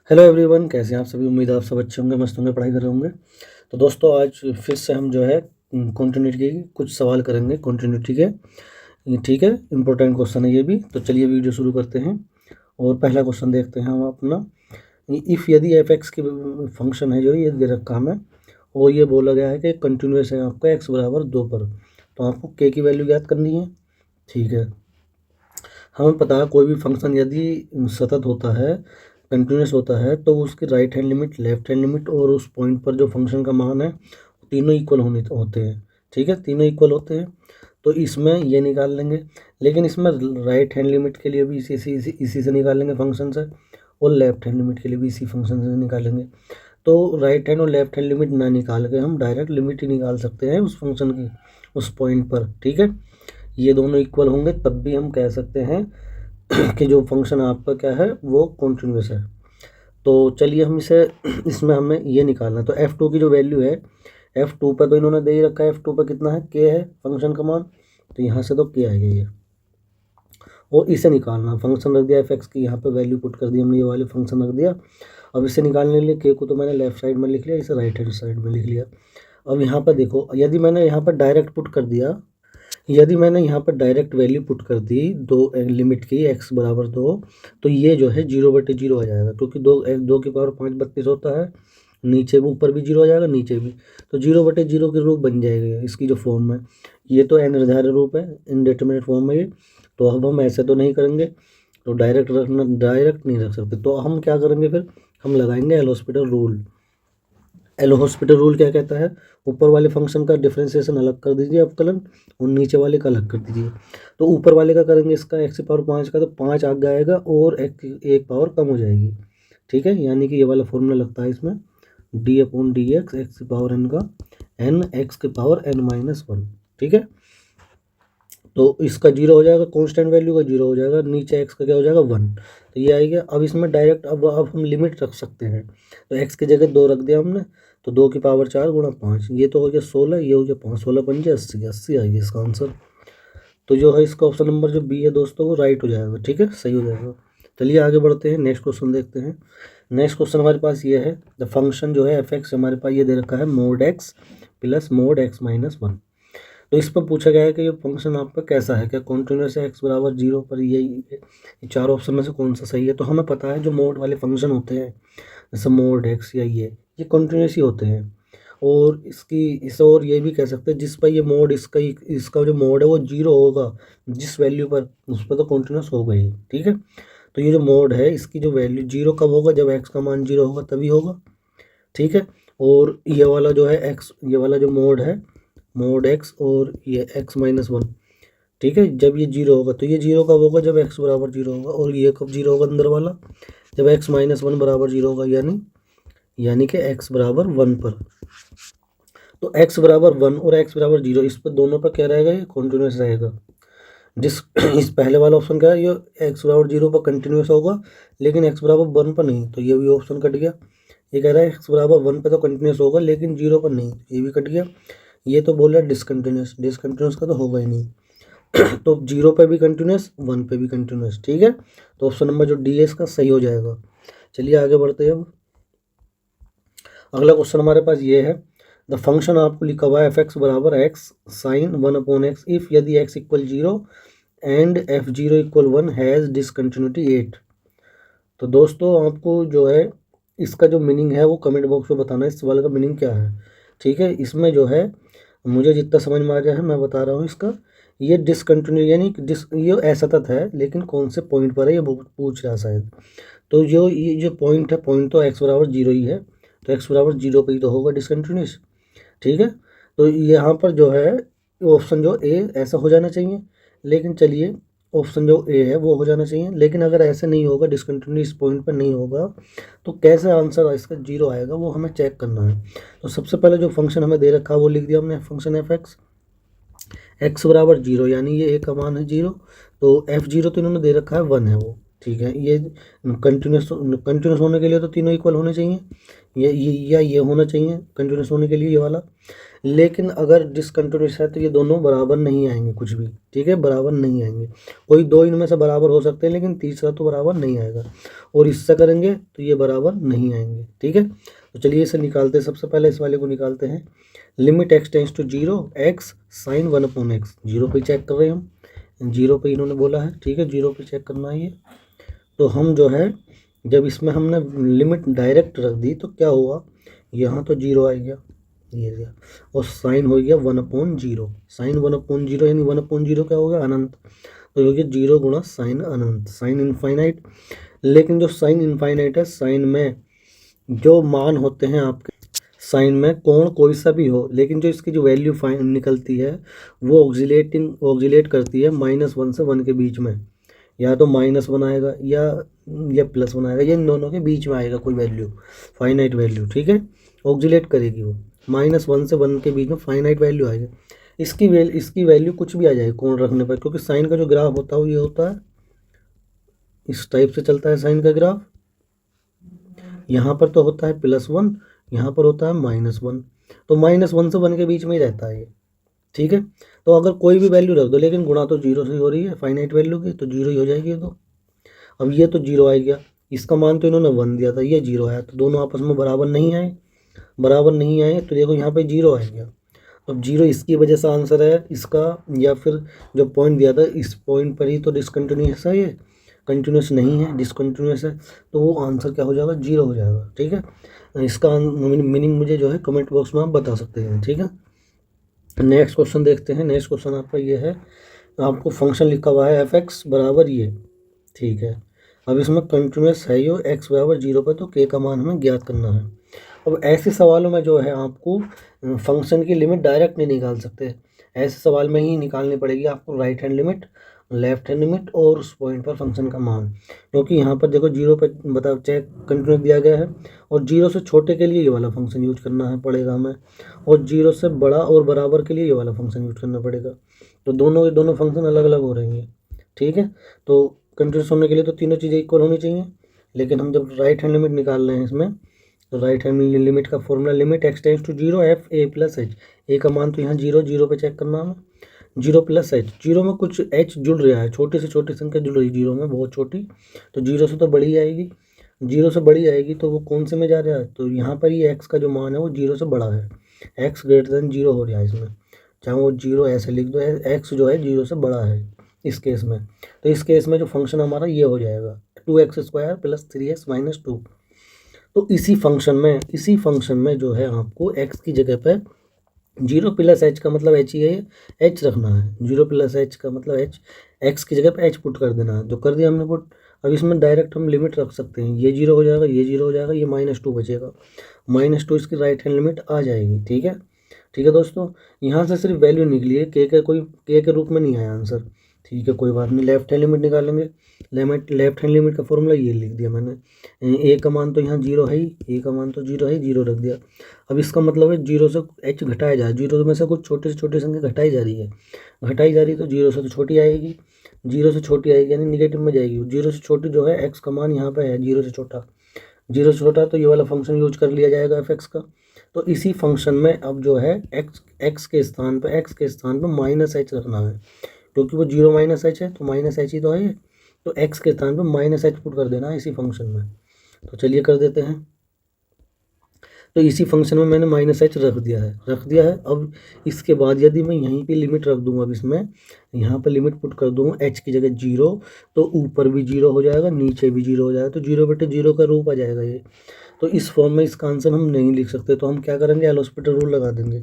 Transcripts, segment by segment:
Hello everyone, कैसे हैं आप सभी। उम्मीद है आप सब अच्छे होंगे, मस्त होंगे, पढ़ाई कर रहे होंगे। तो दोस्तों आज फिर से हम जो है कंटिन्यूटी के कुछ सवाल करेंगे कंटिन्यूटी के। ये ठीक है, इंपॉर्टेंट क्वेश्चन है ये भी। तो चलिए वीडियो शुरू करते हैं और पहला क्वेश्चन देखते हैं हम अपना। इफ़ यदि एफ एक्स की फंक्शन है जो ये दे रखा हमें, और ये बोला गया है कि कंटिन्यूस है आपका एक्स बराबर 2 पर, तो आपको के की वैल्यू याद करनी है। ठीक है, हमें पता है कोई भी फंक्शन यदि सतत होता है, कंटिन्यूस होता है, तो उसकी right hand limit, left hand limit और उस पॉइंट पर जो फंक्शन का मान है तीनों इक्वल होते हैं। ठीक है, तीनों इक्वल होते हैं। तो इसमें ये निकाल लेंगे, लेकिन इसमें राइट हैंड लिमिट के लिए भी इसी से निकालेंगे फंक्शन से, और लेफ्ट हैंड लिमिट के लिए भी इसी फंक्शन से निकालेंगे। तो राइट हैंड और लेफ्ट हैंड लिमिट ना निकाल के हम डायरेक्ट लिमिट ही निकाल सकते हैं उस फंक्शन की, उस पॉइंट पर। ठीक है, ये दोनों इक्वल होंगे तब भी हम कह सकते हैं कि जो फंक्शन आपका क्या है वो कॉन्टिन्यूस है। तो चलिए हम इसे इसमें हमें ये निकालना है। तो F2 की जो वैल्यू है, F2 पर तो इन्होंने दे ही रखा है, F2 पर कितना है, k है फंक्शन का मान, तो यहाँ से तो k आएगा ये। और इसे निकालना, फंक्शन रख दिया एफ एक्स की, यहाँ पे वैल्यू पुट कर दी हमने, ये वाले फंक्शन रख दिया। अब इसे निकालने के लिए k को तो मैंने लेफ्ट साइड में लिख लिया, इसे राइट हैंड साइड में लिख लिया। अब यहाँ पर देखो, यदि मैंने यहाँ पर डायरेक्ट पुट कर दिया, यदि मैंने यहाँ पर डायरेक्ट वैल्यू पुट कर दी दो लिमिट की x बराबर 2, तो ये जो है 0/0 आ जाएगा, क्योंकि 2 की पावर 5 32 होता है। नीचे भी, ऊपर भी 0 आ जाएगा, नीचे भी, तो 0/0 के रूप बन जाएगा इसकी जो फॉर्म है। ये तो अनिर्धारित रूप है, इनडेटरमिनेट फॉर्म है ये। तो अब हम ऐसे तो नहीं करेंगे, तो डायरेक्ट रखना, डायरेक्ट नहीं रख सकते, तो हम क्या करेंगे फिर, हम लगाएंगे L hospital rule. L hospital rule क्या कहता है, ऊपर वाले फंक्शन का डिफरेंशिएशन अलग कर दीजिए अवकलन, और नीचे वाले का अलग कर दीजिए। तो ऊपर वाले का करेंगे इसका x की पावर 5 का, तो 5 आगे आएगा और एक पावर कम हो जाएगी। ठीक है, यानी कि ये वाला फॉर्मूला लगता है इसमें, d/dx x की पावर n का n x की पावर n-1। ठीक है, तो इसका 0 हो जाएगा, कांस्टेंट वैल्यू का 0 हो जाएगा, नीचे x का क्या हो जाएगा 1, तो ये आएगा। अब इसमें डायरेक्ट अब हम लिमिट रख सकते हैं। तो x की जगह 2 रख दिया हमने, तो 2 की पावर 4 गुणा 5, ये तो हो गया 16, ये हो गया 5, 16 5 80, 80 आएगी इसका आंसर। तो जो है इसका ऑप्शन नंबर जो बी है दोस्तों, वो राइट हो जाएगा। ठीक है, सही हो जाएगा। चलिए आगे बढ़ते हैं, नेक्स्ट क्वेश्चन देखते हैं। नेक्स्ट क्वेश्चन हमारे पास ये है, द फंक्शन जो है एफ एक्स हमारे पास ये दे रखा है mode x plus mode x minus 1। तो इस पर पूछा गया है कि ये फंक्शन आपका कैसा है, क्या कॉन्टिन्यूस है एक्स बराबर 0 पर, ये चार ऑप्शन में से कौन सा सही है। तो हमें पता है जो मोड वाले फंक्शन होते हैं, जैसे मोड एक्स या ये कॉन्टिन्यूस ही होते हैं। और इस और ये भी कह सकते हैं जिस पर ये मोड, इसका जो मोड है वो 0 होगा, जिस वैल्यू पर, उस पर तो कॉन्टिन्यूस होगा ही। ठीक है, तो ये जो मोड है इसकी जो वैल्यू 0 कब होगा, जब एक्स का मान 0 होगा तभी होगा। ठीक है, और ये वाला जो है एक्स, ये वाला जो मोड है, मोड एक्स और ये x-1, ठीक है, जब ये 0 होगा, तो ये 0 कब होगा, जब x बराबर 0 होगा। और ये कब 0 होगा अंदर वाला, जब x-1 बराबर 0 होगा, यानी कि x बराबर 1 पर। तो x बराबर 1 और x बराबर 0, इस पर दोनों पर क्या रहेगा, ये कॉन्टिन्यूस रहेगा। जिस इस पहले वाला ऑप्शन क्या है, ये x बराबर 0 पर कंटिन्यूस होगा, लेकिन x बराबर 1 पर नहीं, तो ये भी ऑप्शन कट गया। ये कह रहा है x बराबर 1 पर तो कंटिन्यूस होगा लेकिन 0 पर नहीं, ये भी कट गया। ये तो बोल रहा है डिसकंटिन्यूस, डिसकंटिन्यूस का तो होगा ही नहीं। तो 0 पे भी कंटिन्यूस, 1 पे भी कंटिन्यूस। ठीक है, तो ऑप्शन नंबर जो डी है इसका सही हो जाएगा। चलिए आगे बढ़ते हैं। अब अगला क्वेश्चन हमारे पास ये है, द फंक्शन आपको लिखा हुआ है एफ एक्स बराबर एक्स साइन 1/x इफ यदि x equal 0 and f0 equal 1 has discontinuity 8। तो दोस्तों आपको जो है इसका जो मीनिंग है वो कमेंट बॉक्स में बताना है, इस सवाल का मीनिंग क्या है। ठीक है, इसमें जो है मुझे जितना समझ में आ गया है मैं बता रहा हूँ इसका। ये डिसकंटिन्यू यानी ये असतत है, लेकिन कौन से पॉइंट पर है ये पूछ रहा है शायद। तो ये जो पॉइंट है, पॉइंट तो x बराबर 0 ही है, तो x बराबर 0 पे ही तो होगा डिसकंटिन्यूस। ठीक है, तो यहाँ पर जो है ऑप्शन जो ए ऐसा हो जाना चाहिए, लेकिन चलिए ऑप्शन जो ए है वो हो जाना चाहिए। लेकिन अगर ऐसे नहीं होगा, डिसकंटिन्यूस पॉइंट पर नहीं होगा, तो कैसे आंसर इसका 0 आएगा वो हमें चेक करना है। तो सबसे पहले जो फंक्शन हमें दे रखा है वो लिख दिया हमने, फंक्शन एफ एक्स, एक्स बराबर 0 यानी ये ए का मान है 0, तो f0 तो इन्होंने दे रखा है 1 है वो। ठीक है, ये कंटिन्यूस होने के लिए तो तीनों इक्वल होने चाहिए, ये होना चाहिए कंटिन्यूस होने के लिए ये वाला। लेकिन अगर डिसकंटिन्यूस है तो ये दोनों बराबर नहीं आएंगे कुछ भी, ठीक है, बराबर नहीं आएंगे। कोई दो इनमें से बराबर हो सकते हैं लेकिन तीसरा तो बराबर नहीं आएगा, और इससे करेंगे तो ये बराबर नहीं आएंगे, ठीक है। तो चलिए इसे निकालते हैं। सबसे पहले इस वाले को निकालते हैं। Limit x tends to zero x sine 1/x, zero पे चेक कर रहे हैं हम, जीरो पे इन्होंने बोला है, ठीक है, जीरो पे चेक करना है ये। तो हम जो है जब इसमें हमने लिमिट डायरेक्ट रख दी तो क्या हुआ, यहाँ तो जीरो आ गया, ये गया, और साइन हो गया 1/0, साइन 1/0 यानी 1/0 क्या हो गया, अनंत। तो हो गया जीरो गुणा साइन अनंत, साइन इनफाइनाइट। लेकिन जो साइन इनफाइनाइट है, साइन में जो मान होते हैं आपके, साइन में कोण कोई सा भी हो, लेकिन जो इसकी जो वैल्यू फाइन निकलती है वो ऑक्जिलेट करती है -1 से 1 के बीच में, या तो -1 आएगा या +1 आएगा, ये इन दोनों के बीच में आएगा कोई वैल्यू, फाइनाइट वैल्यू, ठीक है, ऑक्जिलेट करेगी वो, -1 से 1 के बीच में फाइनाइट वैल्यू आएगी। इसकी वैल्यू कुछ भी आ जाएगी कोण रखने पर, क्योंकि साइन का जो ग्राफ होता है वो ये होता है, इस टाइप से चलता है साइन का ग्राफ। यहाँ पर तो होता है +1, यहाँ पर होता है -1, तो -1 से 1 के बीच में ही रहता है ये, ठीक है। तो अगर कोई भी वैल्यू रख दो, लेकिन गुणा तो जीरो से ही हो रही है फाइनाइट वैल्यू की, तो जीरो ही हो जाएगी। तो अब ये तो जीरो आ गया, इसका मान तो इन्होंने 1 दिया था, ये जीरो आया, तो दोनों आपस में बराबर नहीं आए, बराबर नहीं आए, तो देखो यहाँ पे जीरो आ गया। अब जीरो इसकी वजह से आंसर है इसका, या फिर जो पॉइंट दिया था इस पॉइंट पर ही तो डिसकंटिन्यूस है, ये कंटिन्यूस नहीं है, डिसकंटिन्यूस है, तो वो आंसर क्या हो जाएगा, जीरो हो जाएगा, ठीक है। इसका मीनिंग मुझे जो है कमेंट बॉक्स में आप बता सकते हैं, ठीक है। नेक्स्ट क्वेश्चन देखते हैं। नेक्स्ट क्वेश्चन आपका ये है, आपको फंक्शन लिखा हुआ है f(x) बराबर ये, ठीक है। अब इसमें कंटिन्यूस है यो x बराबर 0 पर, तो k का मान हमें ज्ञात करना है। अब ऐसे सवालों में जो है आपको फंक्शन की लिमिट डायरेक्ट नहीं निकाल सकते, ऐसे सवाल में ही निकालनी पड़ेगी आपको right hand limit, left hand limit और उस पॉइंट पर फंक्शन का मान, क्योंकि यहाँ पर देखो जीरो पे बताओ चेक कंटिन्यूस दिया गया है, और जीरो से छोटे के लिए ये वाला फंक्शन यूज करना है पड़ेगा हमें, और जीरो से बड़ा और बराबर के लिए ये वाला फंक्शन यूज करना पड़ेगा। तो दोनों के दोनों फंक्शन अलग अलग हो रहे हैं, ठीक है। तो कंटिन्यूस होने के लिए तो तीनों चीज़ें इक्वल होनी चाहिए, लेकिन हम जब राइट हैंड लिमिट निकाल रहे हैं इसमें, तो राइट हैंड लिमिट का formula limit x tends to zero f a plus h, a का मान तो यहाँ जीरो पे चेक करना हमें, जीरो प्लस एच, जीरो में कुछ एच जुड़ रहा है, छोटी से छोटी संख्या जुड़ रही है जीरो में, बहुत छोटी, तो जीरो से तो बड़ी आएगी, जीरो से बड़ी आएगी, तो वो कौन से में जा रहा है, तो यहाँ पर ये एक्स का जो मान है वो जीरो से बड़ा है, एक्स ग्रेटर देन जीरो हो रहा है इसमें, चाहे वो जीरो ऐसे लिख दो, एक्स जो है जीरो से बड़ा है इस केस में। तो इस केस में जो फंक्शन हमारा ये हो जाएगा 2x² + 3x - 2। तो इसी फंक्शन में जो है आपको x की जगह पे 0 + h का मतलब h ही है, h रखना है, 0 + h का मतलब h, x की जगह पे h पुट कर देना है, जो कर दिया हमने पुट। अब इसमें डायरेक्ट हम लिमिट रख सकते हैं, ये जीरो हो जाएगा, ये जीरो हो जाएगा, ये -2 बचेगा, -2 इसकी राइट हैंड लिमिट आ जाएगी, ठीक है। ठीक है दोस्तों, यहाँ से सिर्फ वैल्यू निकली है, के के रूप में नहीं आया आंसर, ठीक है, कोई बात नहीं। लेफ्ट हैंड लिमिट निकालेंगे, लेफ्ट हैंड लिमिट का फॉर्मूला ये लिख दिया मैंने, ए का मान तो यहाँ जीरो है ही, ए का मान तो जीरो है, जीरो रख दिया। अब इसका मतलब है जीरो से एच घटाया जाए, जीरो में से कुछ छोटे से छोटी संख्या घटाई जा रही है, तो जीरो से तो छोटी आएगी, जीरो से छोटी आएगी यानी निगेटिव में जाएगी, जीरो से छोटी जो है एक्स का मान यहाँ पे है जीरो से छोटा, जीरो से छोटा, तो ये वाला फंक्शन यूज कर लिया जाएगा एफ(x) का। तो इसी फंक्शन में अब जो है एक्स के स्थान पर -h रखना है, क्योंकि वो जीरो -h है, तो -h ही तो है ये, तो x के स्थान पर -h पुट कर देना है इसी फंक्शन में। तो चलिए कर देते हैं। तो इसी फंक्शन में मैंने -h रख दिया है। अब इसके बाद यदि मैं यहीं पे लिमिट रख दूंगा, अब इसमें यहाँ पे लिमिट पुट कर दूंगा h की जगह जीरो, तो ऊपर भी जीरो हो जाएगा, नीचे भी जीरो हो जाएगा, तो 0/0 का रूप आ जाएगा ये। तो इस फॉर्म में इसका आंसर हम नहीं लिख सकते, तो हम क्या करेंगे, एल हॉस्पिटल रूल लगा देंगे,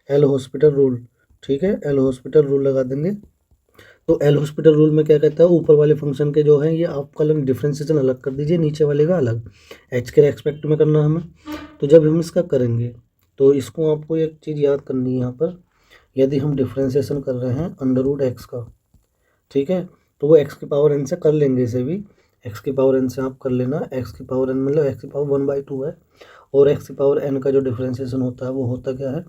एल हॉस्पिटल रूल, ठीक है, एल हॉस्पिटल रूल लगा देंगे। तो एल हॉस्पिटल रूल में क्या कहता है, ऊपर वाले फंक्शन के जो है ये आपका डिफ्रेंसिएशन अलग कर दीजिए, नीचे वाले का अलग, एच के रेस्पेक्ट में करना हमें। तो जब हम इसका करेंगे तो इसको आपको एक चीज़ याद करनी है यहाँ पर, यदि हम डिफ्रेंसिएशन कर रहे हैं √x का, ठीक है, तो वो x की पावर n से कर लेंगे, इसे भी x की पावर n से आप कर लेना, x की पावर n मतलब x की पावर 1/2 है, और x की पावर n का जो डिफ्रेंसिएशन होता है वो होता क्या है,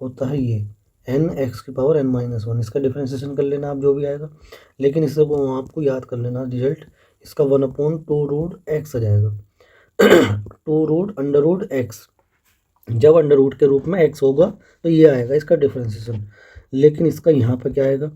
होता है ये n x की पावर n-1, इसका डिफ्रेंसिएशन कर लेना आप जो भी आएगा, लेकिन इससे वो आपको याद कर लेना रिजल्ट, इसका 1/2√x आ जाएगा, 2√x, जब अंडर रूट के रूप में एक्स होगा तो ये आएगा इसका डिफ्रेंसिएशन। लेकिन इसका यहाँ पर क्या आएगा,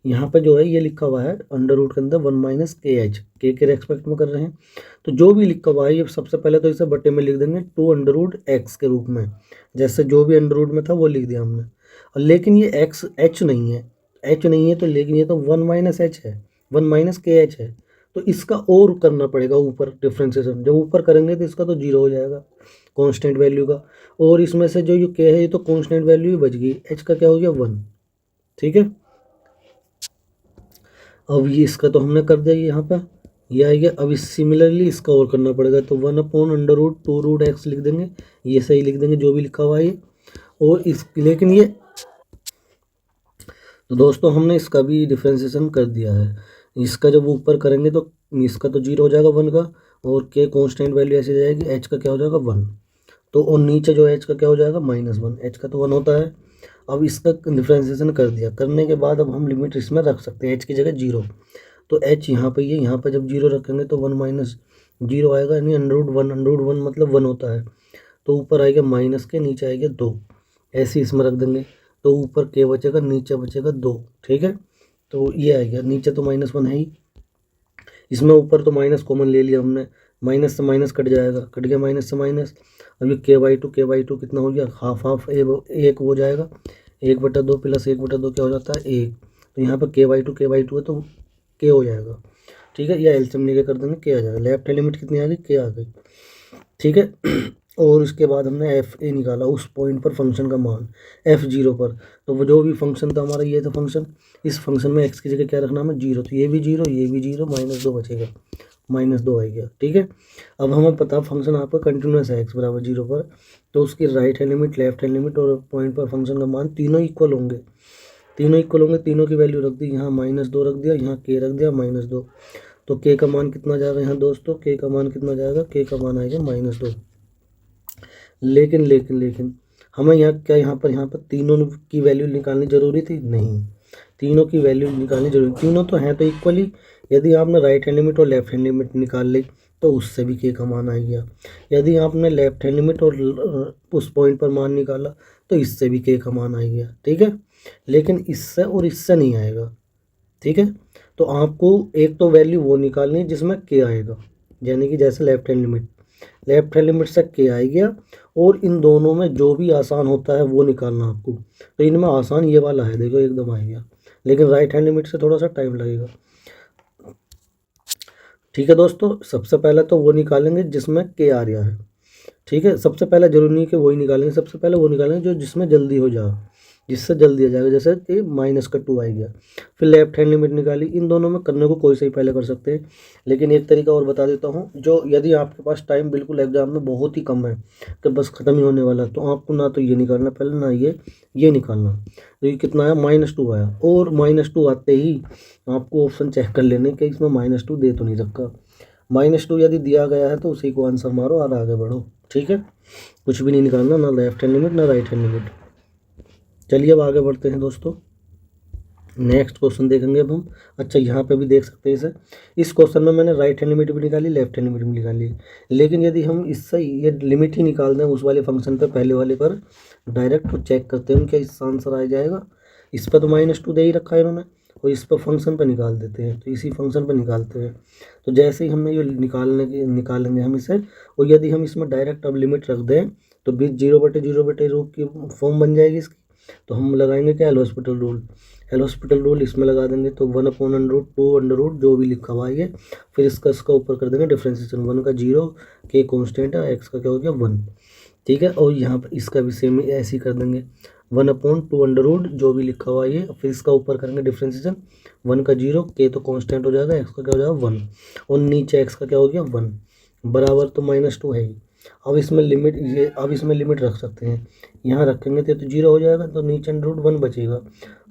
यहाँ पे जो है ये लिखा हुआ है अंडर रूट के अंदर 1 माइनस के एच, के रेस्पेक्ट में कर रहे हैं। तो जो भी लिखा हुआ है ये सबसे पहले तो इसे बटे में लिख देंगे 2 अंडर रूट एक्स के रूप में, जैसे जो भी अंडर रूट में था वो लिख दिया हमने। और लेकिन ये एक्स एच नहीं है, एच नहीं है तो लेकिन ये तो 1 माइनस एच है, 1 माइनस के एच है। तो इसका और करना पड़ेगा ऊपर डिफ्रेंसिएशन, जब ऊपर करेंगे तो इसका तो 0 हो जाएगा कांस्टेंट वैल्यू का। और इसमें से जो ये के है ये तो कांस्टेंट वैल्यू ही बच गई, एच का क्या हो गया 1। ठीक है, अब ये इसका तो हमने कर दिया यहाँ पर, ये आ गया। अब इस सिमिलरली इसका और करना पड़ेगा, तो 1 upon under root 2 root x लिख देंगे, ये सही लिख देंगे जो भी लिखा हुआ है ये। और इस लेकिन ये तो दोस्तों हमने इसका भी डिफ्रेंसिएशन कर दिया है। इसका जब ऊपर करेंगे तो इसका तो 0 हो जाएगा 1 का, और के कांस्टेंट वैल्यू ऐसे जाएगी, एच का क्या हो जाएगा 1। तो और नीचे जो एच का क्या हो जाएगा -1, एच का तो 1 होता है। अब इसका डिफ्रेंसिएशन कर दिया, करने के बाद अब हम लिमिट इसमें रख सकते हैं एच की जगह 0। तो एच यहाँ पे ये यहाँ पे जब 0 रखेंगे तो 1 माइनस 0 आएगा, यानी अंडर रूट 1 मतलब 1 होता है। तो ऊपर आएगा माइनस के, नीचे आएगा 2, ऐसे इसमें रख देंगे। तो ऊपर के बचेगा, नीचे बचेगा 2। ठीक है, तो ये आएगा, नीचे तो -1 है ही, इसमें ऊपर तो माइनस कॉमन ले लिया हमने, माइनस से माइनस कट जाएगा, कट गया माइनस से माइनस। अब ये के बाई टू कितना हो गया, हाफ हाफ एक हो जाएगा, 1/2 प्लस 1/2 क्या हो जाता है 1। तो यहाँ पर के बाई टू है तो के हो जाएगा। ठीक है, या एलसीएम लेके कर देंगे, के आ जाएगा। लेफ्ट हैंड लिमिट कितनी आ गई, के आ गई। ठीक है और उसके बाद हमने एफ ए निकाला उस पॉइंट पर फंक्शन का मान F0 पर। तो वो जो भी फंक्शन था हमारा, ये था फंक्शन, इस फंक्शन में एक्स की जगह क्या रखना हमें 0, तो ये भी 0, ये भी 0, -2 बचेगा, -2 आ गया। ठीक है, अब हमें पता फंक्शन आपका कंटिन्यूस है x बराबर 0 पर, तो उसकी right hand limit, left hand limit और पॉइंट पर फंक्शन का मान तीनों इक्वल होंगे, तीनों की वैल्यू रख दी, यहाँ -2 रख दिया, यहाँ के रख दिया -2। तो के का मान कितना जाएगा यहाँ दोस्तों, के का मान कितना जाएगा, के का मान आएगा -2। लेकिन हमें यहाँ पर तीनों की वैल्यू निकालनी जरूरी थी, नहीं, तीनों की वैल्यू निकालनी जरूरी, तीनों तो हैं तो इक्वली। यदि आपने राइट हैंड लिमिट और लेफ्ट हैंड लिमिट निकाल ली तो उससे भी के का मान आ गया। यदि आपने लेफ्ट हैंड लिमिट और उस पॉइंट पर मान निकाला तो इससे भी के का मान आ गया। ठीक है, लेकिन इससे और इससे नहीं आएगा। ठीक है, तो आपको एक तो वैल्यू वो निकालनी है जिसमें के आएगा, यानी कि जैसे लेफ्ट हैंड लिमिट से के आ गया, और इन दोनों में जो भी आसान होता है वो निकालना आपको। तो इनमें आसान ये वाला है, देखो एकदम आ गया, लेकिन राइट हैंड लिमिट से थोड़ा सा टाइम लगेगा। ठीक है दोस्तों, सबसे पहले तो वो निकालेंगे जिसमें के आ रहा है। ठीक है, सबसे पहले जरूरी नहीं कि वही निकालेंगे, सबसे पहले वो निकालेंगे जो जिसमें जल्दी हो जाए, जिससे जल्दी आ जाएगा, जैसे कि -2 आ गया। फिर लेफ्ट हैंड लिमिट निकाली, इन दोनों में करने को कोई से ही पहले कर सकते हैं। लेकिन एक तरीका और बता देता हूँ, जो यदि आपके पास टाइम बिल्कुल एग्जाम में बहुत ही कम है कि बस ख़त्म ही होने वाला है, तो आपको ना तो ये निकालना पहले, ना ये निकालना। तो ये कितना आया, -2 आया, और -2 आते ही आपको ऑप्शन चेक कर लेने कि इसमें -2 दे तो नहीं रखा। -2 यदि दिया गया है तो उसी को आंसर मारो और आगे बढ़ो। ठीक है, कुछ भी नहीं निकालना, ना लेफ्ट हैंड लिमिट ना राइट हैंड लिमिट। चलिए अब आगे बढ़ते हैं दोस्तों, नेक्स्ट क्वेश्चन देखेंगे अब हम। अच्छा, यहाँ पे भी देख सकते हैं इसे, इस क्वेश्चन में मैंने राइट हैंड लिमिट भी निकाली, लेफ्ट हैंड लिमिट भी निकाली, लेकिन यदि हम इससे ये लिमिट ही निकाल दें उस वाले फंक्शन पे, पहले वाले पर डायरेक्ट, तो चेक करते हैं क्या इसका आंसर आ जाएगा। इस पर तो -2 दे ही रखा है इन्होंने, और इस पर फंक्शन पर निकाल देते हैं, तो इसी फंक्शन पर निकालते हैं। तो जैसे ही हमने ये निकालेंगे हम इसे, और यदि हम इसमें डायरेक्ट अब लिमिट रख दें तो बीच 0/0 की फॉर्म बन जाएगी इसकी। तो हम लगाएंगे क्या, एल हॉस्पिटल रूल इसमें लगा देंगे, तो 1/√2 जो भी लिखा हुआ है ये, फिर इसका ऊपर कर देंगे डिफ्रेंसिएशन, 1 का 0, के कांस्टेंट है, एक्स का क्या हो गया 1। ठीक है, और यहाँ पर इसका भी सेम ऐसे ही कर देंगे, 1/2 जो भी लिखा हुआ है ये, फिर इसका ऊपर करेंगे डिफ्रेंसिएशन, 1 का 0, के तो कांस्टेंट हो जाएगा, एक्स का क्या हो जाएगा 1, और नीचे एक्स का क्या हो गया 1, बराबर तो -2 है ही। अब इसमें लिमिट रख सकते हैं, यहाँ रखेंगे तो 0 हो जाएगा, तो नीचे √1 बचेगा,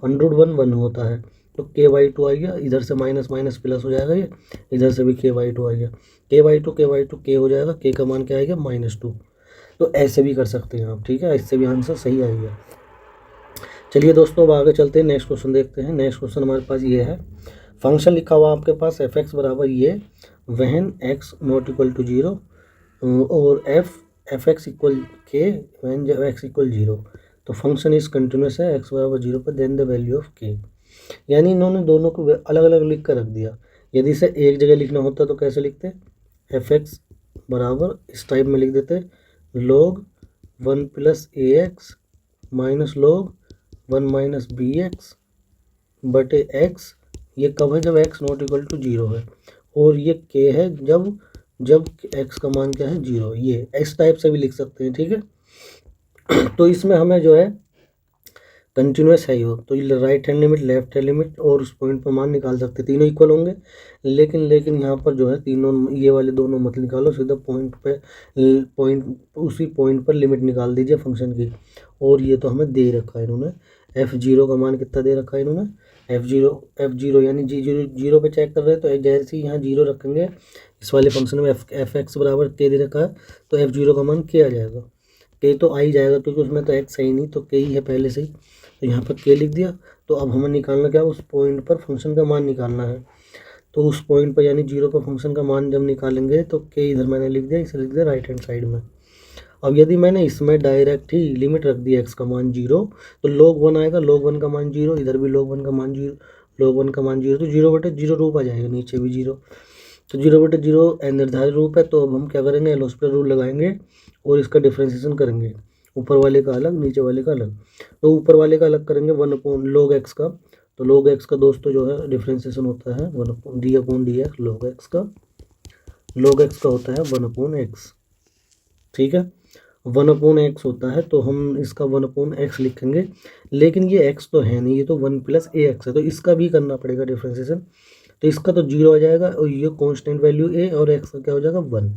√1 1 होता है, तो के/2 आ गया, इधर से माइनस माइनस प्लस हो जाएगा, ये इधर से भी के/2 आ गया, के/2 के हो जाएगा, के का मान क्या आएगा -2। तो ऐसे भी कर सकते हैं आप। ठीक है, इससे भी आंसर सही आएगा। चलिए दोस्तों अब आगे चलते हैं, नेक्स्ट क्वेश्चन देखते हैं। नेक्स्ट क्वेश्चन हमारे पास ये है, फंक्शन लिखा हुआ आपके पास fx बराबर ये, व्हेन x ≠ 0 और एफ एक्स इक्वल के वैन जब एक्स इक्वल 0, तो फंक्शन इज कंटिन्यूस है एक्स बराबर 0 पर, देन द वैल्यू ऑफ के। यानी इन्होंने दोनों को अलग अलग लिख कर रख दिया। यदि इसे एक जगह लिखना होता तो कैसे लिखते, एफ एक्स बराबर इस टाइप में लिख देते log 1 plus a x minus log 1 minus b x बटे एक्स। ये कब है, जब एक्स नॉट इक्वल टू 0 है, और ये के है जब जब एक्स का मान क्या है 0। ये इस टाइप से भी लिख सकते हैं, ठीक है। तो इसमें हमें जो है कंटिन्यूस है ये, तो right hand limit left hand limit और उस पॉइंट पर मान निकाल सकते हैं, तीनों इक्वल होंगे। लेकिन यहाँ पर जो है तीनों ये वाले दोनों मत निकालो, सीधा उसी पॉइंट पर लिमिट निकाल दीजिए फंक्शन की। और ये तो हमें दे रखा है इन्होंने, f0 का मान कितना दे रखा है इन्होंने, f0 यानी जीरो पे चेक कर रहे हैं, तो जैसे ही यहाँ 0 रखेंगे इस वाले फंक्शन में एफ एक्स बराबर के दे रखा है, तो f0 का मान के आ जाएगा, के तो आ ही जाएगा क्योंकि उसमें तो एक्स है ही नहीं, तो के ही है पहले से ही, तो यहाँ पर के लिख दिया। तो अब हमें निकालना क्या, उस पॉइंट पर फंक्शन का मान निकालना है। तो उस पॉइंट पर यानी 0 पर फंक्शन का मान जब निकालेंगे तो के इधर मैंने लिख दिया, इसे लिख दिया राइट हैंड साइड में। अब यदि मैंने इसमें डायरेक्ट ही लिमिट रख दी एक्स का मान 0, तो log 1 आएगा, log 1 का मान 0, इधर भी log 1 का मान 0, log 1 का मान 0, तो 0/0 रूप आ जाएगा, नीचे भी 0, तो 0/0 निर्धारित रूप है। तो अब हम क्या करेंगे, एल हॉस्पिटल रूल लगाएंगे और इसका डिफ्रेंसिएशन करेंगे, ऊपर वाले का अलग नीचे वाले का अलग। तो ऊपर वाले का अलग करेंगे 1/log x का, तो log x का दोस्तों जो है डिफ्रेंसिएशन होता है 1/d/dx, log x का होता है 1/x, ठीक है, 1/x होता है। तो हम इसका 1/x लिखेंगे, लेकिन ये x तो है नहीं, ये तो 1 प्लस ए एक्स है, तो इसका भी करना पड़ेगा डिफ्रेंसिएशन। तो इसका तो 0 आ जाएगा, और ये कांस्टेंट वैल्यू a और x का क्या हो जाएगा 1।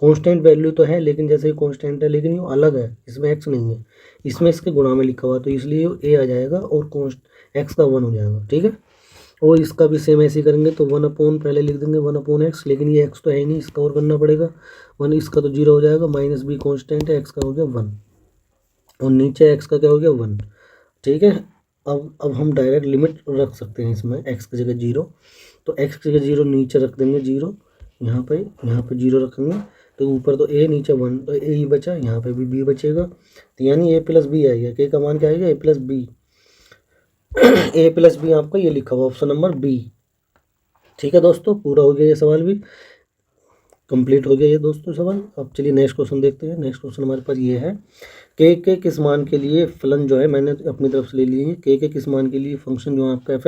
कांस्टेंट वैल्यू तो है, लेकिन जैसे ये कांस्टेंट है लेकिन ये अलग है, इसमें x नहीं है, इसमें इसके गुणा में लिखा हुआ, तो इसलिए a आ जाएगा और x का 1 हो जाएगा, ठीक है। और इसका भी सेम ऐसे ही करेंगे, तो 1/ पहले लिख देंगे 1/x, लेकिन ये x तो है ही नहीं, इसका और करना पड़ेगा 1, इसका तो 0 हो जाएगा, माइनस b कांस्टेंट है, x का हो गया 1, और नीचे x का क्या हो गया 1, ठीक है। अब हम डायरेक्ट लिमिट रख सकते हैं इसमें, x की जगह 0, तो x की जगह 0 नीचे रख देंगे 0, यहाँ पे 0 रखेंगे, तो ऊपर तो a नीचे 1, तो a ही बचा, यहाँ पे भी b बचेगा, तो यानी a प्लस बी आएगा, k का मान क्या आएगा a plus B, a plus B आपका ये लिखा हुआ ऑप्शन नंबर बी, ठीक है दोस्तों। पूरा हो गया ये सवाल भी कंप्लीट हो गया ये दोस्तों सवाल। अब चलिए नेक्स्ट क्वेश्चन देखते हैं। नेक्स्ट क्वेश्चन हमारे पास ये है, के किस मान के लिए फलन जो है मैंने अपनी तरफ से ले लिए हैं, के किस मान के लिए फंक्शन जो है आपका एफ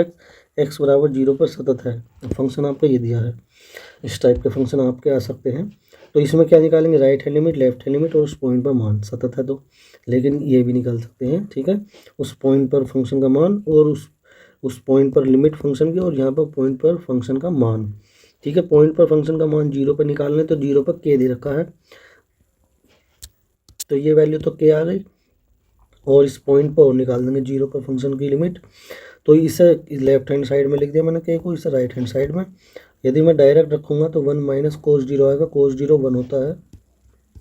एक्स बराबर 0 पर सतत है। फंक्शन आपका ये दिया है, इस टाइप के फंक्शन आपके आ सकते हैं। तो इसमें क्या निकालेंगे, right hand limit left hand limit और उस पॉइंट पर मान, सतत है तो, लेकिन ये भी निकाल सकते हैं, ठीक है। उस पॉइंट पर फंक्शन का मान और उस पॉइंट पर लिमिट फंक्शन की, और यहाँ पर पॉइंट पर फंक्शन का मान, ठीक है। पॉइंट पर फंक्शन का मान 0 पर निकालने, तो 0 पर के दे रखा है, तो ये वैल्यू तो के आ गई, और इस पॉइंट पर और निकाल देंगे 0 पर फंक्शन की लिमिट। तो इसे लेफ्ट हैंड साइड में लिख दिया मैंने के को, इसे राइट हैंड साइड में। यदि मैं डायरेक्ट रखूँगा तो 1 माइनस कोस 0 आएगा, कोस 0 1 होता है,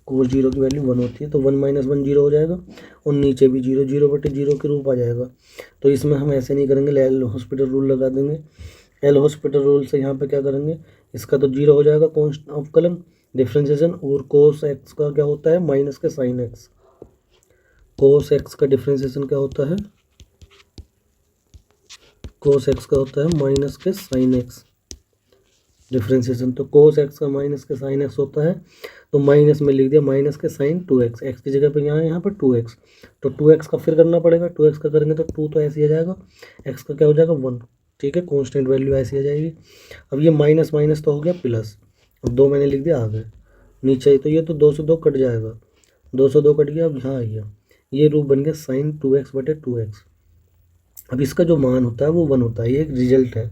कोस 0 की वैल्यू 1 होती है, तो 1 माइनस 1 0 हो जाएगा, और नीचे भी 0, 0/0 के रूप आ जाएगा। तो इसमें हम ऐसे नहीं करेंगे, एल हॉस्पिटल रूल लगा देंगे। एल हॉस्पिटल रूल से यहाँ पे क्या करेंगे, इसका तो 0 हो जाएगा कॉन्स्ट अवकलन डिफ्रेंसिएशन, और कोस एक्स का क्या होता है माइनस के साइन एक्स, कोस एक्स का डिफ्रेंसिएशन क्या होता है, कोस एक्स का होता है माइनस के साइन एक्स डिफ्रेंसिएशन। तो कोस एक्स का माइनस के साइन एक्स होता है, तो माइनस में लिख दिया माइनस के साइन 2x, एक्स की जगह पे यहाँ पर 2x, तो 2x का फिर करना पड़ेगा, 2x का करेंगे तो 2 तो ऐसे ही आ जाएगा, x का क्या हो जाएगा 1, ठीक है, कांस्टेंट वैल्यू ऐसी आ जाएगी। अब ये माइनस माइनस तो हो गया प्लस, अब 2 मैंने लिख दिया आगे नीचे, तो ये तो 2 से 2 कट जाएगा, 2 से 2 कट गया, अब यहाँ आ गया, ये रूप बन गया साइन 2x/2x। अब इसका जो मान होता है वो 1 होता है, ये एक रिजल्ट है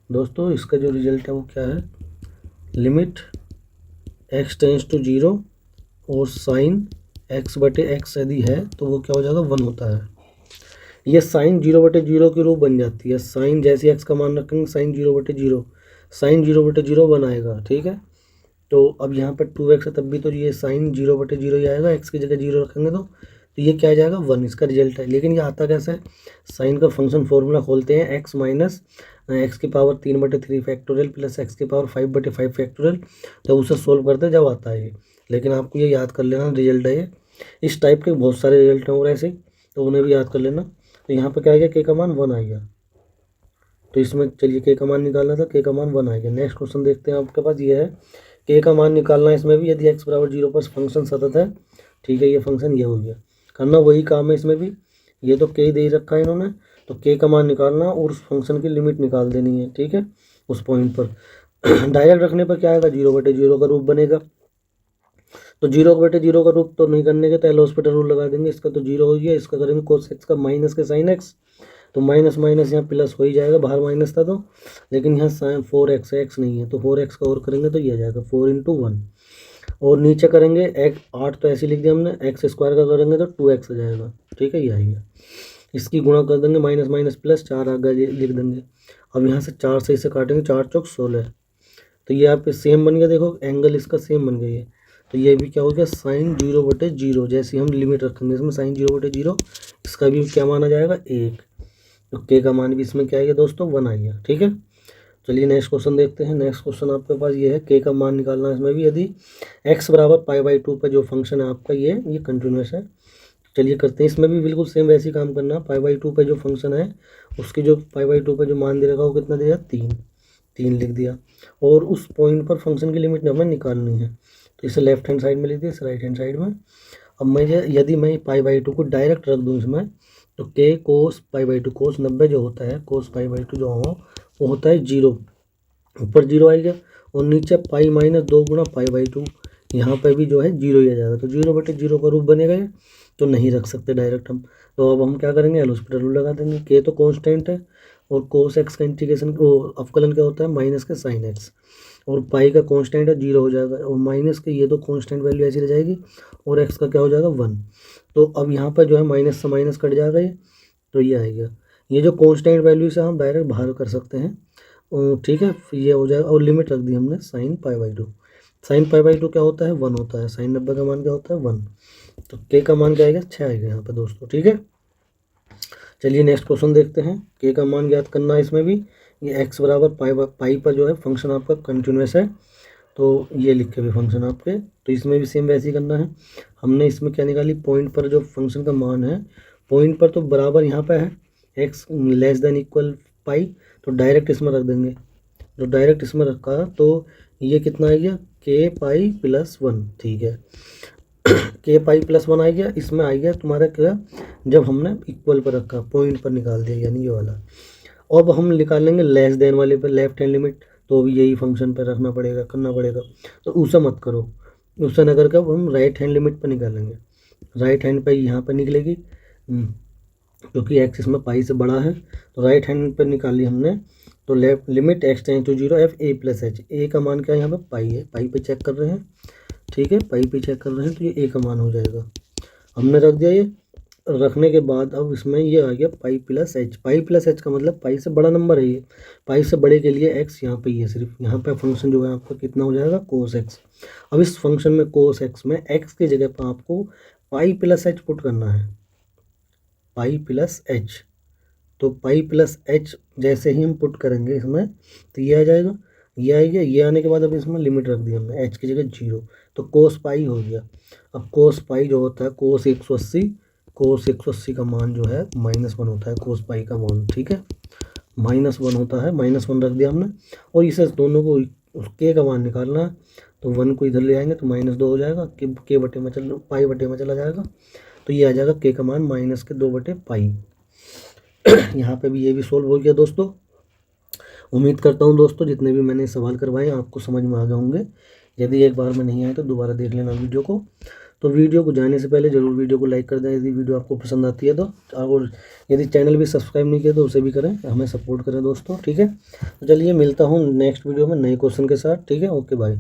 दोस्तों। इसका जो रिजल्ट है वो क्या है, लिमिट x टेंस टू 0 और साइन x/x यदि है तो वो क्या हो जाएगा 1 होता है। ये साइन 0/0 के रूप बन जाती है, साइन जैसे x का मान रखेंगे साइन 0/0, साइन 0/0 1 आएगा, ठीक है। तो अब यहाँ पर 2x है, तब भी तो ये साइन 0/0 ही आएगा, x की जगह 0 रखेंगे तो ये क्या आ जाएगा 1, इसका रिजल्ट है। लेकिन ये आता कैसे है, साइन का फंक्शन फॉर्मूला खोलते हैं, x माइनस एक्स की पावर 3/3 फैक्टोरियल प्लस एक्स की पावर 5/5 फैक्टोरियल, तो उसे सोल्व करते जब आता है ये। लेकिन आपको ये याद कर लेना रिजल्ट है ये। इस टाइप के बहुत सारे रिजल्ट हैं और ऐसे, तो उन्हें भी याद कर लेना। तो यहाँ पर क्या आएगा, के का मान 1 आएगा। तो इसमें चलिए के का मान निकालना था, के का मान 1 आएगा। नेक्स्ट क्वेश्चन देखते हैं, आपके पास ये है के का मान निकालना है इसमें भी। यदि x बराबर 0 पर फंक्शन सतत है, ठीक है, ये फंक्शन ये हो गया, करना वही काम है इसमें भी। ये तो के दे ही रखा है इन्होंने, तो के का मान निकालना और उस फंक्शन की लिमिट निकाल देनी है, ठीक है, उस पॉइंट पर। डायरेक्ट रखने पर क्या आएगा, 0/0 का रूप बनेगा। तो 0/0 का रूप तो नहीं करने के, तो एल हॉस्पिटल रूल लगा देंगे। इसका तो 0 हो गया, इसका करेंगे कोस एक्स का माइनस के साइन एक्स, तो माइनस माइनस यहाँ प्लस हो ही जाएगा, बाहर माइनस था तो, लेकिन यहाँ साइन 4x है, एक्स नहीं है, तो 4x का और करेंगे तो ये आ जाएगा 4 × 1। और नीचे करेंगे 8 तो ऐसे लिख दिया हमने, x² का करेंगे तो 2x आ जाएगा, ठीक है, ये आएगा। इसकी गुणा कर देंगे, माइनस माइनस प्लस, 4 आगे लिख देंगे। अब यहाँ से 4 से इसे काटेंगे, 4 चौक 16, तो ये यहाँ पे सेम बन गया, देखो एंगल इसका सेम बन गया ये। तो ये भी क्या हो गया, साइन 0/0। जैसे हम लिमिट रखेंगे इसमें साइन 0/0, इसका भी क्या माना जाएगा, 1। तो के का मान भी इसमें क्या आएगा दोस्तों, 1 आ गया, ठीक है। चलिए नेक्स्ट क्वेश्चन देखते हैं। नेक्स्ट क्वेश्चन आपके पास ये है, के का मान निकालना है इसमें भी। यदि x बराबर π/2 पर जो फंक्शन है आपका ये कंटिन्यूस है। चलिए करते हैं, इसमें भी बिल्कुल सेम वैसे ही काम करना। π/2 पर जो फंक्शन है उसकी जो π/2 पर जो मान दे रखा वो कितना दिया, 3 लिख दिया। और उस पॉइंट पर फंक्शन की लिमिट हमें निकालनी है, तो इसे लेफ्ट हैंड साइड में लिख दिया, इसे राइट हैंड साइड में। अब यदि मैं π/2 को डायरेक्ट रख दूँ इसमें, तो के कोस π/2, कोस 90 जो होता है, कोस π/2 जो हो वो होता है 0, ऊपर 0 आएगा, और नीचे पाई माइनस 2 गुणा π/2, यहाँ पे भी जो है 0 ही आ जाएगा। तो 0/0 का रूप बनेगा ये, तो नहीं रख सकते डायरेक्ट हम। तो अब हम क्या करेंगे, एल हॉस्पिटल रूल लगा देंगे। के तो कांस्टेंट है, और कोस एक्स का इंटीग्रेशन वो अवकलन क्या होता है, माइनस के साइन एक्स, और पाई का कांस्टेंट है 0 हो जाएगा, और माइनस के ये तो कांस्टेंट वैल्यू ऐसी रह जाएगी, और एक्स का क्या हो जाएगा 1। तो अब यहाँ पर जो है माइनस से माइनस कट जाएगा ये, तो ये आएगा। ये जो कांस्टेंट वैल्यू से हम डायरेक्ट बाहर कर सकते हैं, ठीक है, फिर ये हो जाएगा। और लिमिट रख दी हमने साइन π/2। साइन π/2 क्या होता है, 1 होता है। साइन 90 का मान क्या होता है, 1। तो के का मान क्या आएगा, 6 आएगा यहाँ पे दोस्तों, ठीक है। चलिए नेक्स्ट क्वेश्चन देखते हैं। के का मान ज्ञात करना है इसमें भी। ये x बराबर पाई पर जो है फंक्शन आपका कंटिन्यूस है, तो ये लिख के भी फंक्शन आपके, तो इसमें भी सेम वैसे ही करना है। हमने इसमें क्या निकाली, पॉइंट पर जो फंक्शन का मान है, पॉइंट पर तो बराबर यहाँ पे है x < पाई, तो डायरेक्ट इसमें रख देंगे। तो डायरेक्ट इसमें रखा तो ये कितना आ गया, के पाई प्लस 1, ठीक है। के पाई प्लस 1 आ गया, इसमें आ गया तुम्हारा क्या, जब हमने इक्वल पर रखा, पॉइंट पर निकाल दिया, यानी ये वाला। अब हम निकालेंगे लेस देन वाले पर लेफ्ट हैंड लिमिट, तो भी यही फंक्शन पर रखना पड़ेगा, करना पड़ेगा। तो उसे मत करो, उसे न करके हम राइट हैंड लिमिट पर निकालेंगे। राइट हैंड पर यहाँ पर निकलेगी, क्योंकि एक्स इसमें पाई से बड़ा है, तो राइट हैंड पर निकाली हमने। तो left limit x tends to 0 f a + h, A का मान क्या है यहाँ पे, पाई है, पाई पे चेक कर रहे हैं, ठीक है, पाई पे चेक कर रहे हैं, तो ये ए का मान हो जाएगा। हमने रख दिया ये। रखने के बाद अब इसमें ये आ गया pi plus H. Pi plus H का मतलब पाई से बड़ा नंबर है ये, पाई से बड़े के लिए एक्स यहाँ पे ही है सिर्फ। यहाँ पे फंक्शन जो है आपका कितना हो जाएगा, कोस एक्स। अब इस फंक्शन में कोस एक्स में एक्स की जगह पर आपको पाई प्लस एच पुट करना है, पाई प्लस एच। तो पाई प्लस एच जैसे ही हम पुट करेंगे इसमें, तो ये आ जाएगा, ये आएगा। ये आने के बाद अब इसमें लिमिट रख दी हमने, एच की जगह 0, तो कोस पाई हो गया। अब कोस पाई जो होता है कोस 180, कोस 180 का मान जो है -1 होता है, कोस पाई का मान, ठीक है, -1 होता है, -1 रख दिया हमने। और इसे दोनों को के का मान निकालना है, तो 1 को इधर ले आएंगे तो -2 हो जाएगा, के बटे में पाई बटे में चला जाएगा, तो ये आ जाएगा के का मान -2/पाई। यहाँ पे भी ये भी सोल्व हो गया दोस्तों। उम्मीद करता हूँ दोस्तों जितने भी मैंने सवाल करवाए आपको समझ में आ गए होंगे। यदि एक बार में नहीं आए तो दोबारा देख लेना वीडियो को। तो वीडियो को जाने से पहले ज़रूर वीडियो को लाइक कर दें यदि वीडियो आपको पसंद आती है तो, और यदि चैनल भी सब्सक्राइब नहीं किया तो उसे भी करें, हमें सपोर्ट करें दोस्तों, ठीक है। तो चलिए मिलता हूँ नेक्स्ट वीडियो में नए क्वेश्चन के साथ, ठीक है, ओके बाय।